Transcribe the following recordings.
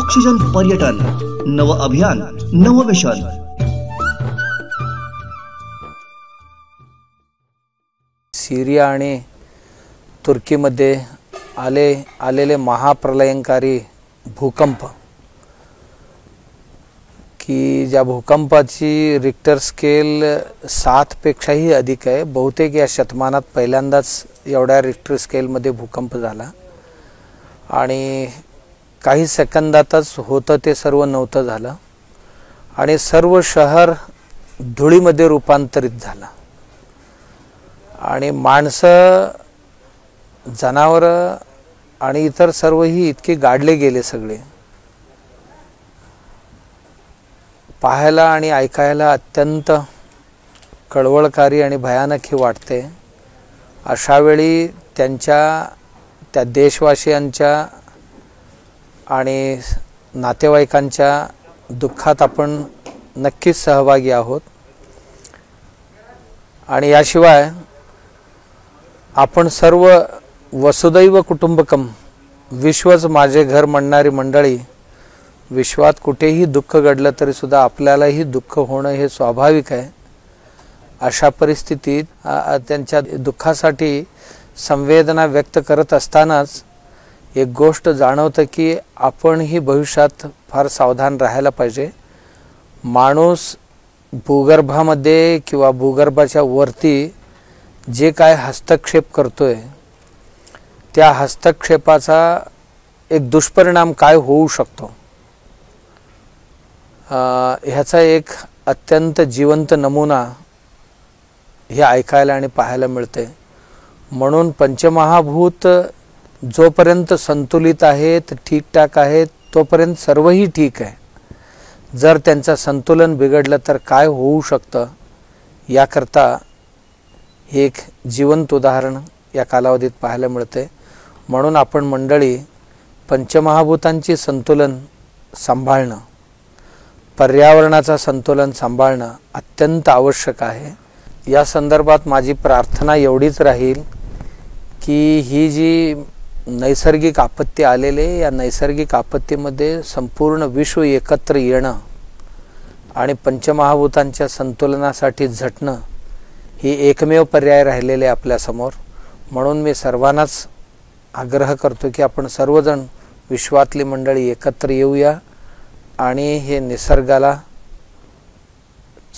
Oxygen पर्यटन नव अभियान नव मिशन। सीरिया आणि तुर्कीमध्ये आलेले महाप्रलयंकारी भूकंप की ज्या भूकंपाची रिक्टर स्केल 7 पेक्षाही अधिक आहे। बहुतेक या शतमानात पहिल्यांदाच एवढ्या रिक्टर स्केलमध्ये भूकंप झाला आणि काही सेकंदातच होतं ते सर्व नव्हतं झालं आणि सर्व शहर धुळीमध्ये रूपांतरित झालं आणि माणसं जनावरं आणि इतर सर्वही इतके गाडले गेले। सगळे पाहायला आणि ऐकायला अत्यंत कळवळकारी आणि भयानक ही वाटते। अशा वेळी त्या देशवासियांच्या आणि नातेवाईकांच्या दुःखात आपण नक्कीच सहभागी आहोत आणि याशिवाय आपण सर्व वसुदैव कुटुंबकम विश्वच माझे घर म्हणणारी मंडळी विश्वात कुठेही दुःख घडलं तरी सुद्धा आपल्यालाही दुःख होणं हे स्वाभाविक आहे। अशा परिस्थितीत त्यांच्या दुःखासाठी संवेदना व्यक्त करत असतानाच एक गोष्ट जाणवतं की आपणही भविष्यात फार सावधान राहायला पाहिजे। माणूस भूगर्भामध्ये किंवा भूगर्भाच्या वरती जे काय हस्तक्षेप करतोय त्या हस्तक्षेपाचा एक दुष्परिणाम काय होऊ शकतो ह्याचा एक अत्यंत जिवंत नमुना हे ऐकायला आणि पाहायला मिळते। म्हणून पंचमहाभूत जोपर्यंत संतुलित आहेत ठीकठाक आहेत तोपर्यंत सर्वही ठीक आहे। जर त्यांचं संतुलन बिघडलं तर काय होऊ शकतं याकरता हे एक जिवंत उदाहरण या कालावधीत पाहायला मिळते। म्हणून आपण मंडळी पंचमहाभूतांची संतुलन सांभाळणं पर्यावरणाचा संतुलन सांभाळणं अत्यंत आवश्यक आहे। या संदर्भात माझी प्रार्थना एवढीच राहील की ही जी नैसर्गिक आपत्ती आलेले या नैसर्गिक आपत्तीमध्ये संपूर्ण विश्व एकत्र येणं आणि पंचमहाभूतांच्या संतुलनासाठी झटणं ही एकमेव पर्याय राहिलेले आपल्या समोर। म्हणून मी सर्वांनाच आग्रह करतो की आपण सर्वजण विश्वातली मंडळी एकत्र येऊया आणि हे निसर्गाला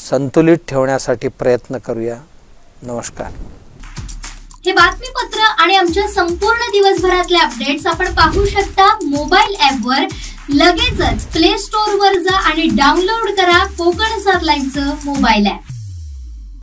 संतुलित ठेवण्यासाठी प्रयत्न करूया। नमस्कार। हे बातमीपत्र आणि आमच्या संपूर्ण दिवसभरातले अपडेट्स आपण पाहू शकता मोबाईल ॲपवर। लगेचच प्ले स्टोअर वर जा आणि डाउनलोड करा कोकण 7 लाईव्हचं मोबाईल ॲप।